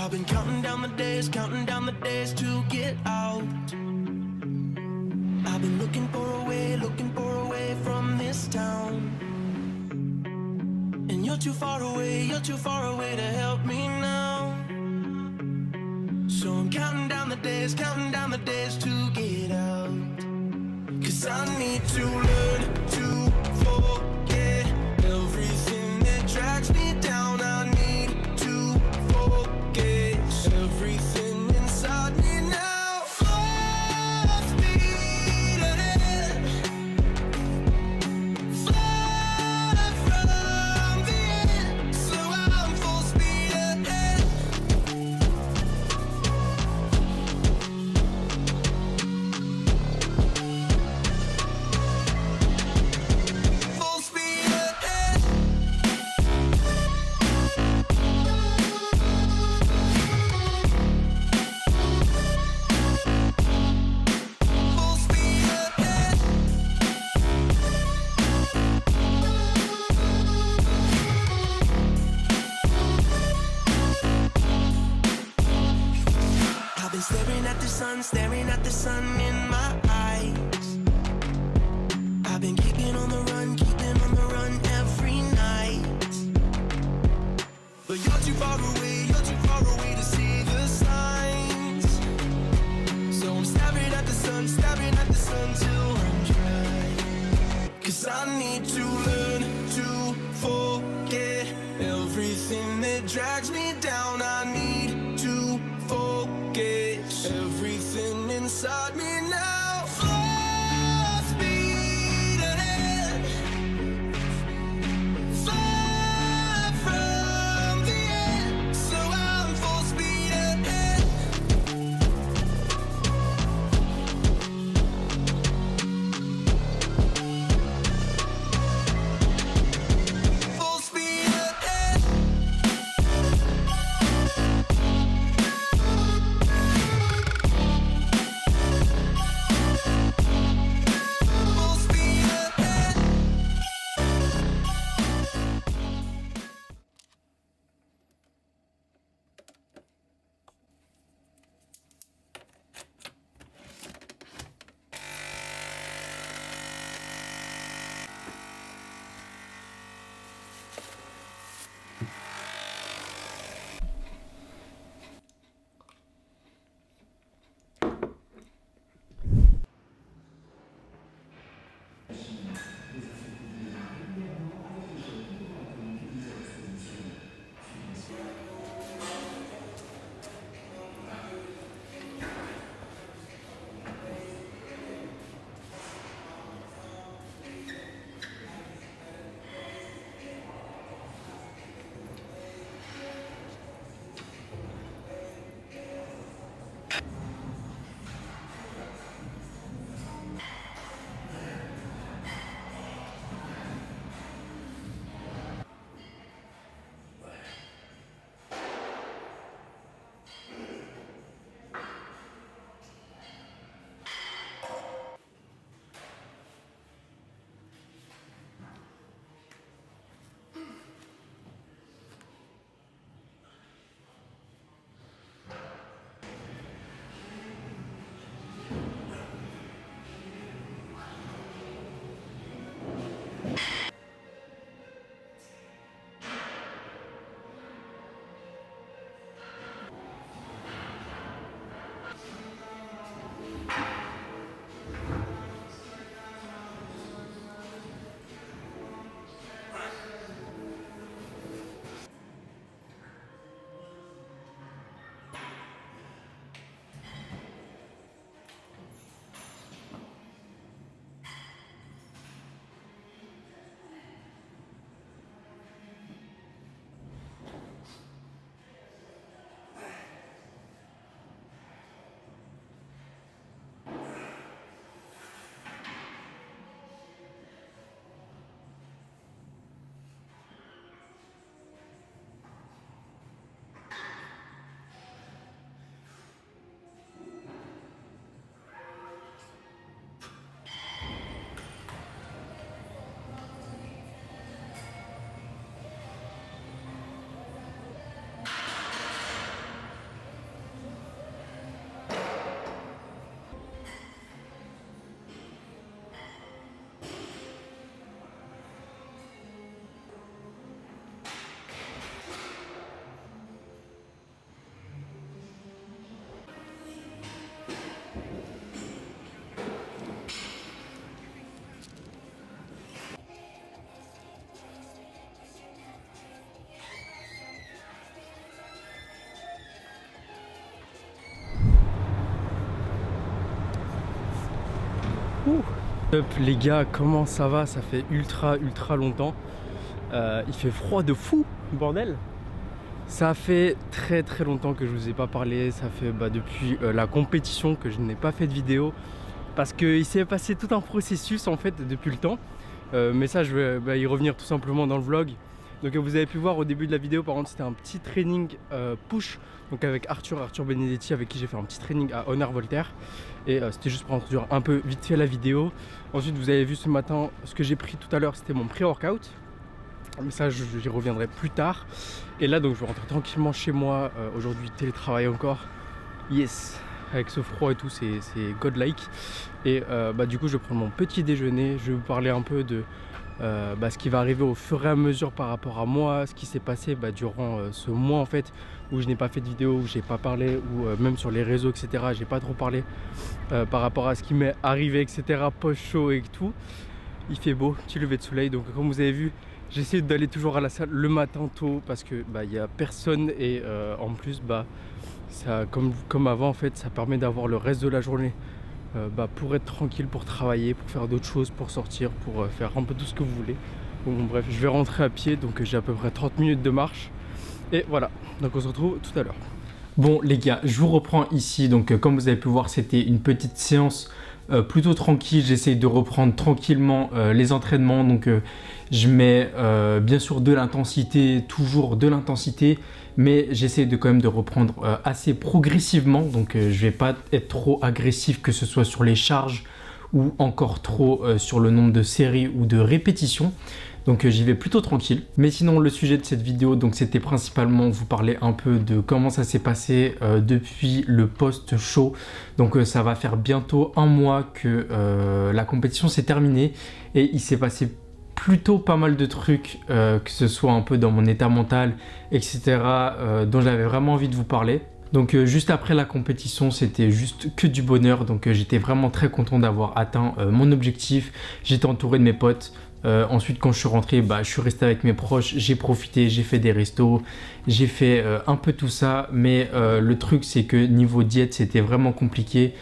I've been counting down the days to get out. I've been looking for a way from this town. And you're too far away to help me now. So I'm counting down the days to get out. 'Cause I need to learn to forget everything that drags me down. I need to forget everything inside me now. Full speed ahead, fly from the end. So I'm full speed ahead. Full speed ahead. Full speed ahead. I've been staring at the sun in my eyes. I've been keeping on the run every night. But you're too far away to see the signs. So I'm staring at the sun till I'm dry. 'Cause I need to learn to forget everything that drags me down. I need to forget everything inside me now. Full speed ahead, fly from the end. So I'm full speed ahead. Full speed ahead. Up les gars, comment ça va? Ça fait ultra longtemps. Il fait froid de fou, bordel. Ça fait très longtemps que je vous ai pas parlé. Ça fait depuis la compétition que je n'ai pas fait de vidéo. Parce qu'il s'est passé tout un processus en fait depuis le temps. Mais ça je vais y revenir tout simplement dans le vlog. Donc vous avez pu voir au début de la vidéo, par contre c'était un petit training push. Donc avec Arthur Benedetti, avec qui j'ai fait un petit training à Honor Voltaire. Et c'était juste pour introduire un peu vite fait la vidéo. Ensuite vous avez vu ce matin, ce que j'ai pris tout à l'heure, c'était mon pré-workout. Mais ça j'y reviendrai plus tard. Et là donc je vais rentrer tranquillement chez moi. Aujourd'hui télétravail encore. Yes. Avec ce froid et tout, c'est godlike. Et du coup je vais prendre mon petit déjeuner. Je vais vous parler un peu de ce qui va arriver au fur et à mesure par rapport à moi, ce qui s'est passé durant ce mois en fait, où je n'ai pas fait de vidéo, où j'ai pas parlé, ou même sur les réseaux etc, j'ai pas trop parlé par rapport à ce qui m'est arrivé etc, post-show et tout. Il fait beau, petit lever de soleil, donc comme vous avez vu, j'essaie d'aller toujours à la salle le matin tôt parce que il y a personne et en plus ça, comme avant en fait, ça permet d'avoir le reste de la journée pour être tranquille, pour travailler, pour faire d'autres choses, pour sortir, pour faire un peu tout ce que vous voulez. Bon, bref, je vais rentrer à pied, donc j'ai à peu près 30 minutes de marche. Et voilà, donc on se retrouve tout à l'heure. Bon les gars, je vous reprends ici. Donc comme vous avez pu voir, c'était une petite séance plutôt tranquille. J'essaye de reprendre tranquillement les entraînements. Donc je mets bien sûr de l'intensité, toujours de l'intensité. Mais j'essaie quand même de reprendre assez progressivement. Donc je vais pas être trop agressif, que ce soit sur les charges ou encore trop sur le nombre de séries ou de répétitions. Donc j'y vais plutôt tranquille. Mais sinon le sujet de cette vidéo, donc c'était principalement vous parler un peu de comment ça s'est passé depuis le post-show. Donc ça va faire bientôt un mois que la compétition s'est terminée et il s'est passé plutôt pas mal de trucs, que ce soit un peu dans mon état mental, etc. Dont j'avais vraiment envie de vous parler. Donc juste après la compétition, c'était juste que du bonheur. Donc j'étais vraiment très content d'avoir atteint mon objectif. J'étais entouré de mes potes. Ensuite quand je suis rentré, je suis resté avec mes proches, j'ai profité, j'ai fait des restos, j'ai fait un peu tout ça. Mais le truc c'est que niveau diète c'était vraiment compliqué.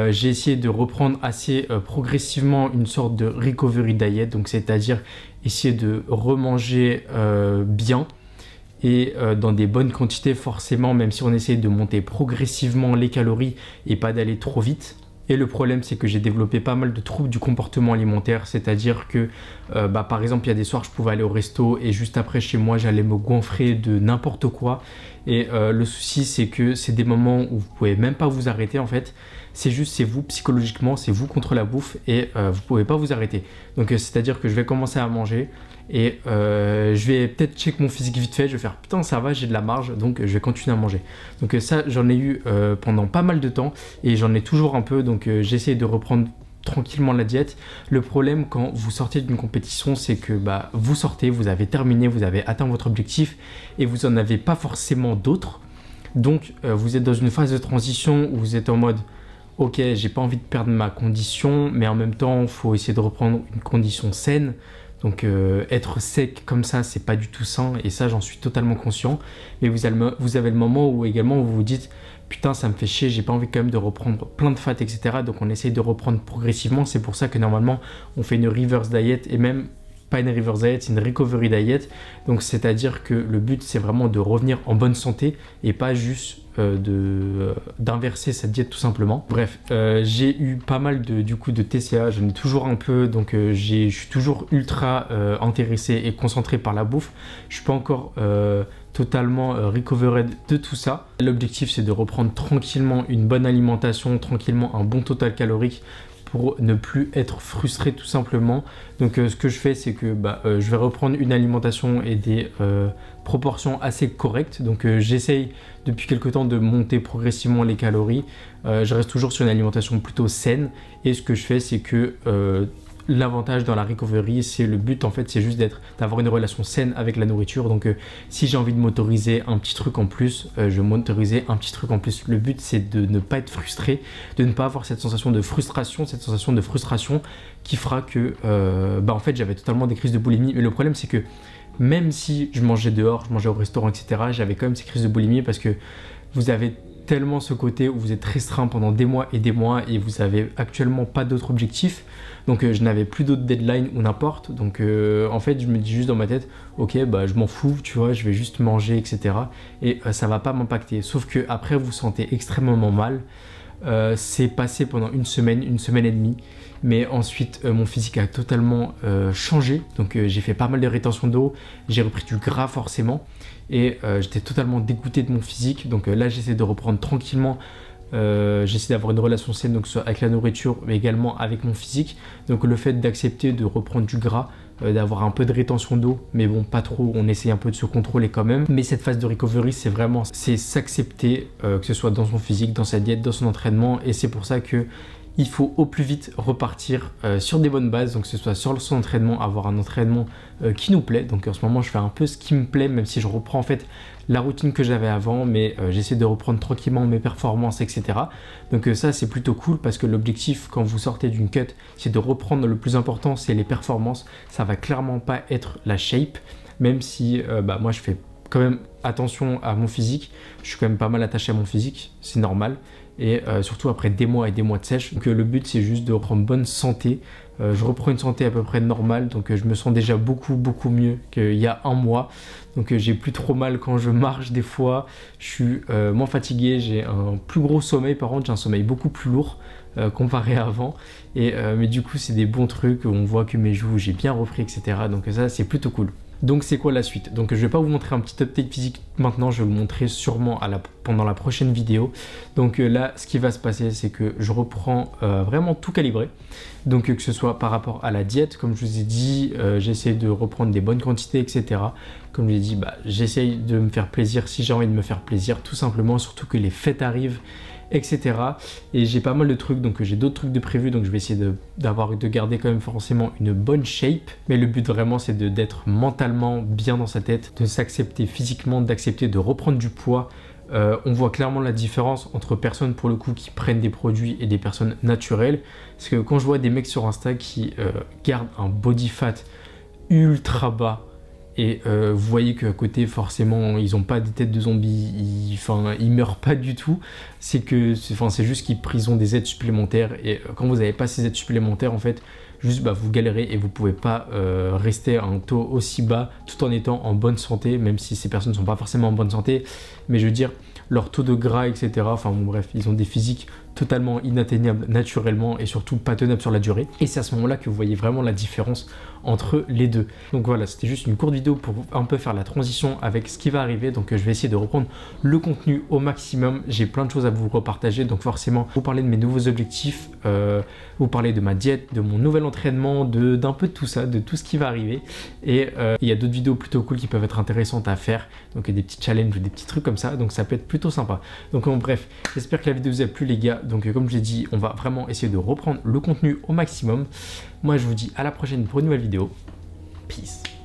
J'ai essayé de reprendre assez progressivement une sorte de recovery diet, donc c'est-à-dire essayer de remanger bien et dans des bonnes quantités forcément, même si on essaye de monter progressivement les calories et pas d'aller trop vite. Et le problème c'est que j'ai développé pas mal de troubles du comportement alimentaire, c'est-à-dire que par exemple il y a des soirs je pouvais aller au resto et juste après chez moi j'allais me goinfrer de n'importe quoi. Et le souci c'est que c'est des moments où vous pouvez même pas vous arrêter en fait. C'est juste, c'est vous psychologiquement, c'est vous contre la bouffe et vous pouvez pas vous arrêter. Donc c'est-à-dire que je vais commencer à manger et je vais peut-être check mon physique vite fait, je vais faire putain ça va, j'ai de la marge, donc je vais continuer à manger. Donc ça j'en ai eu pendant pas mal de temps et j'en ai toujours un peu, donc j'essaie de reprendre tranquillement la diète. Le problème quand vous sortez d'une compétition, c'est que vous sortez, vous avez terminé, vous avez atteint votre objectif et vous en avez pas forcément d'autres. Donc vous êtes dans une phase de transition où vous êtes en mode ok, j'ai pas envie de perdre ma condition, mais en même temps, il faut essayer de reprendre une condition saine. Donc être sec comme ça, c'est pas du tout sain et ça, j'en suis totalement conscient. Mais vous avez le moment où également vous vous dites putain, ça me fait chier, j'ai pas envie quand même de reprendre plein de fat, etc. Donc on essaye de reprendre progressivement. C'est pour ça que normalement, on fait une reverse diet et même pas une reverse diet, c'est une recovery diet. Donc c'est-à-dire que le but, c'est vraiment de revenir en bonne santé et pas juste d'inverser cette diète tout simplement. Bref, j'ai eu pas mal de TCA, j'en ai toujours un peu, donc je suis toujours ultra intéressé et concentré par la bouffe. Je suis pas encore totalement recovered de tout ça. L'objectif c'est de reprendre tranquillement une bonne alimentation, tranquillement un bon total calorique pour ne plus être frustré tout simplement. Donc ce que je fais c'est que je vais reprendre une alimentation et des proportions assez correctes. Donc j'essaye depuis quelques temps de monter progressivement les calories. Je reste toujours sur une alimentation plutôt saine et ce que je fais c'est que l'avantage dans la recovery, c'est le but en fait, c'est juste d'avoir une relation saine avec la nourriture. Donc si j'ai envie de m'autoriser un petit truc en plus, je vais m'autoriser un petit truc en plus. Le but c'est de ne pas être frustré, de ne pas avoir cette sensation de frustration, qui fera que en fait j'avais totalement des crises de boulimie. Mais le problème c'est que même si je mangeais dehors, je mangeais au restaurant, etc., j'avais quand même ces crises de boulimie parce que vous avez tellement ce côté où vous êtes restreint pendant des mois et vous avez actuellement pas d'autres objectifs. Donc je n'avais plus d'autres deadlines ou n'importe. Donc en fait, je me dis juste dans ma tête, ok, bah je m'en fous, tu vois, je vais juste manger, etc. Et ça va pas m'impacter. Sauf que après, vous vous sentez extrêmement mal. C'est passé pendant une semaine et demie. Mais ensuite, mon physique a totalement changé. Donc j'ai fait pas mal de rétention d'eau. J'ai repris du gras forcément. Et j'étais totalement dégoûté de mon physique. Donc là, j'essaie de reprendre tranquillement. J'essaie d'avoir une relation saine, donc soit avec la nourriture mais également avec mon physique. Donc le fait d'accepter de reprendre du gras, d'avoir un peu de rétention d'eau, mais bon pas trop, on essaie un peu de se contrôler quand même. Mais cette phase de recovery, c'est s'accepter, que ce soit dans son physique, dans sa diète, dans son entraînement. Et c'est pour ça que il faut au plus vite repartir sur des bonnes bases, donc que ce soit sur son entraînement, avoir un entraînement qui nous plaît. Donc en ce moment je fais un peu ce qui me plaît, même si je reprends en fait la routine que j'avais avant, mais j'essaie de reprendre tranquillement mes performances, etc. Donc ça c'est plutôt cool parce que l'objectif quand vous sortez d'une cut, c'est de reprendre. Le plus important, c'est les performances. Ça va clairement pas être la shape, même si moi je fais quand même attention à mon physique. Je suis quand même pas mal attaché à mon physique, c'est normal. Et surtout après des mois et des mois de sèche. Donc le but c'est juste de reprendre bonne santé. Je reprends une santé à peu près normale, donc je me sens déjà beaucoup mieux qu'il y a un mois. Donc j'ai plus trop mal quand je marche des fois. Je suis moins fatigué, j'ai un plus gros sommeil. Par contre j'ai un sommeil beaucoup plus lourd comparé à avant. Mais du coup c'est des bons trucs, on voit que mes joues j'ai bien repris, etc. Donc ça c'est plutôt cool. Donc c'est quoi la suite? Donc je vais pas vous montrer un petit update physique maintenant, je vais vous montrer sûrement pendant la prochaine vidéo. Donc là ce qui va se passer, c'est que je reprends vraiment tout calibré. Donc que ce soit par rapport à la diète, comme je vous ai dit, j'essaie de reprendre des bonnes quantités, etc. Comme je l'ai dit, j'essaye de me faire plaisir si j'ai envie de me faire plaisir, tout simplement, surtout que les fêtes arrivent, etc. Et j'ai pas mal de trucs, donc j'ai d'autres trucs de prévus, donc je vais essayer de garder quand même forcément une bonne shape. Mais le but vraiment c'est d'être mentalement bien dans sa tête, de s'accepter physiquement, d'accepter de reprendre du poids. On voit clairement la différence entre personnes pour le coup qui prennent des produits et des personnes naturelles. Parce que quand je vois des mecs sur Insta qui gardent un body fat ultra bas, et vous voyez qu'à côté forcément ils n'ont pas des têtes de zombies, ils meurent pas du tout, c'est juste qu'ils ont des aides supplémentaires. Et quand vous n'avez pas ces aides supplémentaires, en fait juste vous galérez et vous pouvez pas rester à un taux aussi bas tout en étant en bonne santé, même si ces personnes ne sont pas forcément en bonne santé. Mais je veux dire, leur taux de gras, etc. Enfin bon bref, ils ont des physiques totalement inatteignables naturellement et surtout pas tenables sur la durée. Et c'est à ce moment-là que vous voyez vraiment la différence entre les deux. Donc voilà, c'était juste une courte vidéo pour un peu faire la transition avec ce qui va arriver. Donc je vais essayer de reprendre le contenu au maximum. J'ai plein de choses à vous repartager. Donc forcément, vous parler de mes nouveaux objectifs, vous parler de ma diète, de mon nouvel entraînement, d'un peu de tout ça, de tout ce qui va arriver. Et il y a d'autres vidéos plutôt cool qui peuvent être intéressantes à faire. Donc des petits challenges ou des petits trucs comme ça. Donc ça peut être plutôt sympa. Donc bref, j'espère que la vidéo vous a plu les gars. Donc comme je l'ai dit, on va vraiment essayer de reprendre le contenu au maximum. Moi je vous dis à la prochaine pour une nouvelle vidéo. Peace.